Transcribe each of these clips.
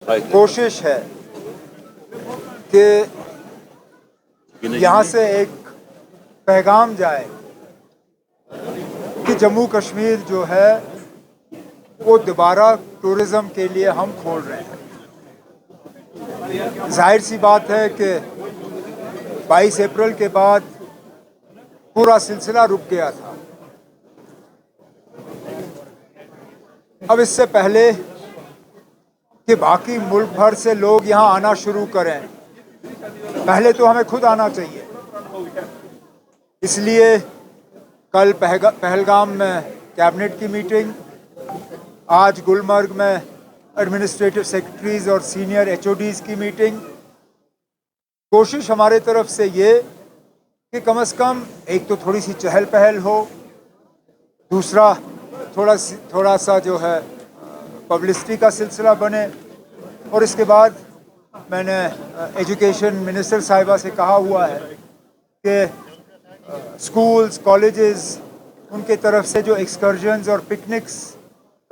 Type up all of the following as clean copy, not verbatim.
कोशिश है कि यहाँ से एक पैगाम जाए कि जम्मू कश्मीर जो है वो दोबारा टूरिज़्म के लिए हम खोल रहे हैं। जाहिर सी बात है कि 22 अप्रैल के बाद पूरा सिलसिला रुक गया था। अब इससे पहले कि बाकी मुल्क भर से लोग यहाँ आना शुरू करें, पहले तो हमें खुद आना चाहिए। इसलिए कल पहलगाम में कैबिनेट की मीटिंग, आज गुलमर्ग में एडमिनिस्ट्रेटिव सेक्रेटरीज और सीनियर एचओडीज़ की मीटिंग। कोशिश हमारे तरफ से ये कि कम से कम एक तो थोड़ी सी चहल पहल हो, दूसरा थोड़ा सा जो है पब्लिसिटी का सिलसिला बने। और इसके बाद मैंने एजुकेशन मिनिस्टर साहिबा से कहा हुआ है कि स्कूल्स, कॉलेजेस, उनके तरफ से जो एक्सकर्जन्स और पिकनिक्स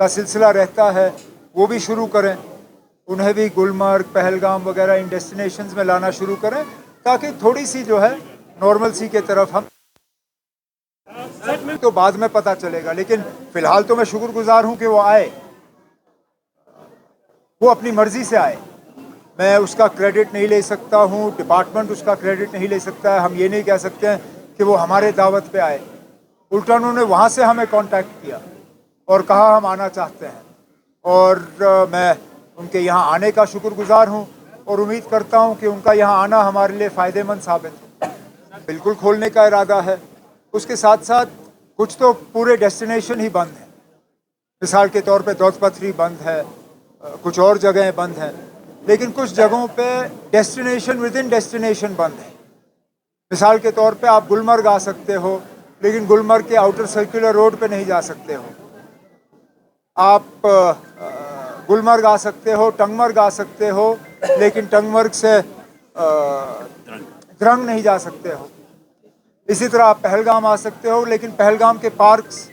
का सिलसिला रहता है वो भी शुरू करें, उन्हें भी गुलमर्ग, पहलगाम वगैरह इन डेस्टिनेशंस में लाना शुरू करें, ताकि थोड़ी सी जो है नॉर्मलसी के तरफ हम तो बाद में पता चलेगा। लेकिन फ़िलहाल तो मैं शुक्रगुजार हूँ कि वो आए, वो अपनी मर्ज़ी से आए। मैं उसका क्रेडिट नहीं ले सकता हूँ, डिपार्टमेंट उसका क्रेडिट नहीं ले सकता है। हम ये नहीं कह सकते हैं कि वो हमारे दावत पे आए। उल्टा उन्होंने वहाँ से हमें कांटेक्ट किया और कहा हम आना चाहते हैं, और मैं उनके यहाँ आने का शुक्रगुजार हूँ और उम्मीद करता हूँ कि उनका यहाँ आना हमारे लिए फ़ायदेमंद साबित हो। बिल्कुल खोलने का इरादा है। उसके साथ साथ कुछ तो पूरे डेस्टिनेशन ही बंद हैं। मिसाल के तौर पे दौलत पथरी बंद है, कुछ और जगहें बंद हैं, लेकिन कुछ जगहों पे डेस्टिनेशन विद इन डेस्टिनेशन बंद है। मिसाल के तौर पे आप गुलमर्ग आ सकते हो, लेकिन गुलमर्ग के आउटर सर्कुलर रोड पे नहीं जा सकते हो। आप गुलमर्ग आ सकते हो, टंगमर्ग आ सकते हो, लेकिन टंगमर्ग से द्रंग नहीं जा सकते हो। इसी तरह आप पहलगाम आ सकते हो, लेकिन पहलगाम के पार्क्स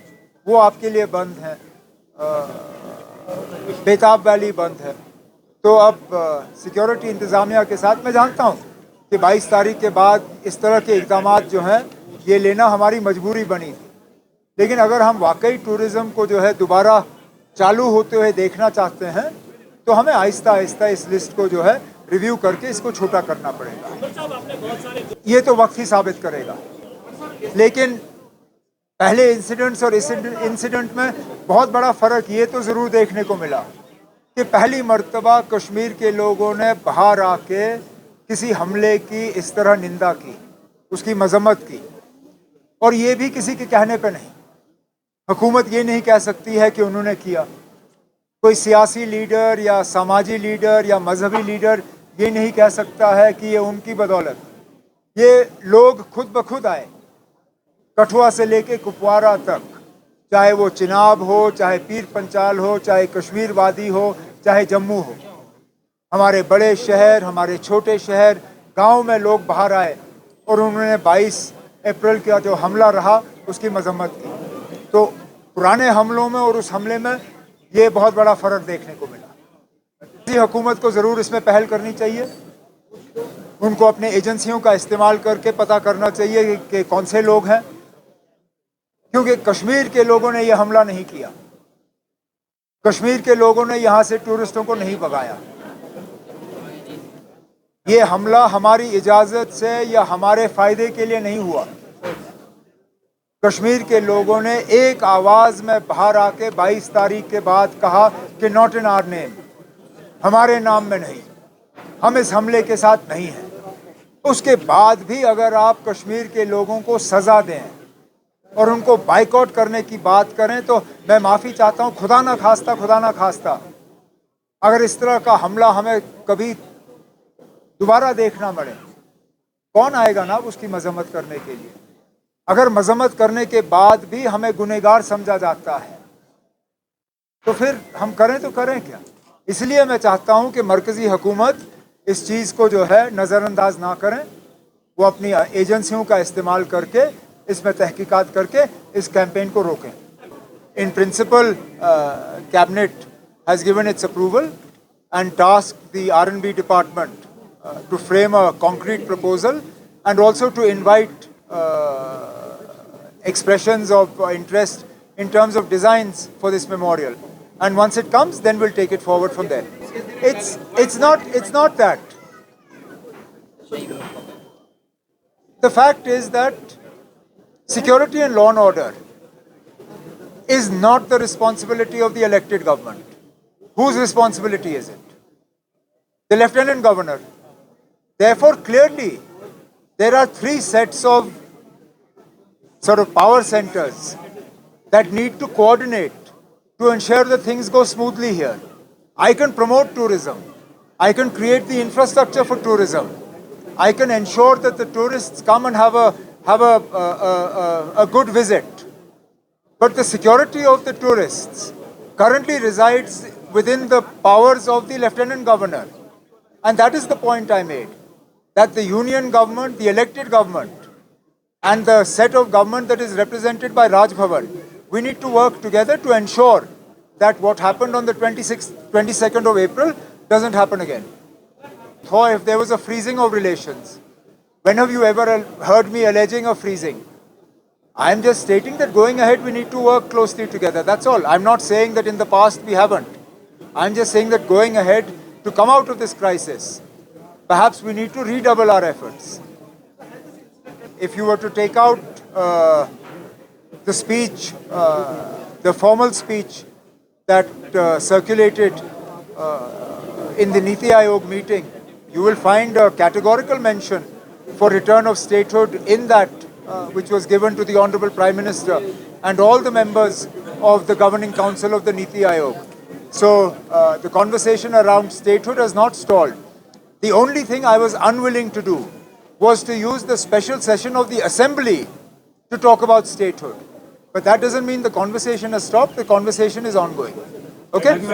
वो आपके लिए बंद हैं। बेताब वैली बंद है। तो अब सिक्योरिटी इंतज़ामिया के साथ मैं जानता हूँ कि 22 तारीख के बाद इस तरह के इक़दाम जो हैं ये लेना हमारी मजबूरी बनी थी। लेकिन अगर हम वाकई टूरिज़्म को जो है दोबारा चालू होते हुए देखना चाहते हैं तो हमें आहिस्ता आहिस्ता इस लिस्ट को जो है रिव्यू करके इसको छोटा करना पड़ेगा। ये तो वक्त ही साबित करेगा। लेकिन पहले इंसिडेंट्स और इस इंसिडेंट में बहुत बड़ा फ़र्क ये तो ज़रूर देखने को मिला कि पहली मर्तबा कश्मीर के लोगों ने बाहर आके किसी हमले की इस तरह निंदा की, उसकी मजम्मत की, और ये भी किसी के कहने पे नहीं। हुकूमत ये नहीं कह सकती है कि उन्होंने किया। कोई सियासी लीडर या समाजी लीडर या मजहबी लीडर ये नहीं कह सकता है कि ये उनकी बदौलत। ये लोग खुद ब खुद आए, कठुआ से लेके कुपवारा तक, चाहे वो चिनाब हो, चाहे पीर पंचाल हो, चाहे कश्मीर वादी हो, चाहे जम्मू हो। हमारे बड़े शहर, हमारे छोटे शहर, गांव में लोग बाहर आए और उन्होंने 22 अप्रैल का जो हमला रहा उसकी मजम्मत की। तो पुराने हमलों में और उस हमले में ये बहुत बड़ा फ़र्क देखने को मिला। हुकूमत को ज़रूर इसमें पहल करनी चाहिए। उनको अपने एजेंसियों का इस्तेमाल करके पता करना चाहिए कि कौन से लोग हैं, क्योंकि कश्मीर के लोगों ने यह हमला नहीं किया। कश्मीर के लोगों ने यहाँ से टूरिस्टों को नहीं भगाया। ये हमला हमारी इजाज़त से या हमारे फ़ायदे के लिए नहीं हुआ। कश्मीर के लोगों ने एक आवाज़ में बाहर आके 22 तारीख के बाद कहा कि नॉट इन आवर नेम, हमारे नाम में नहीं, हम इस हमले के साथ नहीं हैं। उसके बाद भी अगर आप कश्मीर के लोगों को सज़ा दें और उनको बाइकआउट करने की बात करें तो मैं माफ़ी चाहता हूँ। खुदा ना खास्ता अगर इस तरह का हमला हमें कभी दोबारा देखना पड़े, कौन आएगा ना उसकी मजम्मत करने के लिए। अगर मजम्मत करने के बाद भी हमें गुनहगार समझा जाता है तो फिर हम करें तो करें क्या। इसलिए मैं चाहता हूँ कि मरकज़ी हुकूमत इस चीज़ को जो है नज़रअंदाज ना करें, वो अपनी एजेंसियों का इस्तेमाल करके इसमें तहकीकात करके इस कैंपेन को रोकें। In principle cabinet has given it's approval and tasked the R&B department to frame a concrete proposal and also to invite expressions of interest in terms of designs for this memorial. And once it comes, then we'll take it forward from there. It's not that. The fact is that security and law and order is not the responsibility of the elected government. Whose responsibility is it? The Lieutenant Governor. Therefore, clearly, there are three sets of sort of power centers that need to coordinate to ensure that things go smoothly here. I can promote tourism. I can create the infrastructure for tourism. I can ensure that the tourists come and have a good visit. But the security of the tourists currently resides within the powers of the Lieutenant Governor. And that is the point I made, that the union government, the elected government, and the set of government that is represented by Raj Bhavan, we need to work together to ensure that what happened on the 22nd of April doesn't happen again. Or if there was a freezing of relations, when have you ever heard me alleging a freezing? I'm just stating that going ahead we need to work closely together. That's all. I'm not saying that in the past we haven't. I'm just saying that going ahead to come out of this crisis, perhaps we need to redouble our efforts. If you were to take out the speech, the formal speech that circulated in the Niti Aayog meeting, you will find a categorical mention for return of statehood in that which was given to the Honorable Prime Minister and all the members of the Governing Council of the Niti Aayog. So the conversation around statehood has not stalled. The only thing I was unwilling to do was to use the special session of the Assembly to talk about statehood. But that doesn't mean the conversation has stopped. The conversation is ongoing. Okay?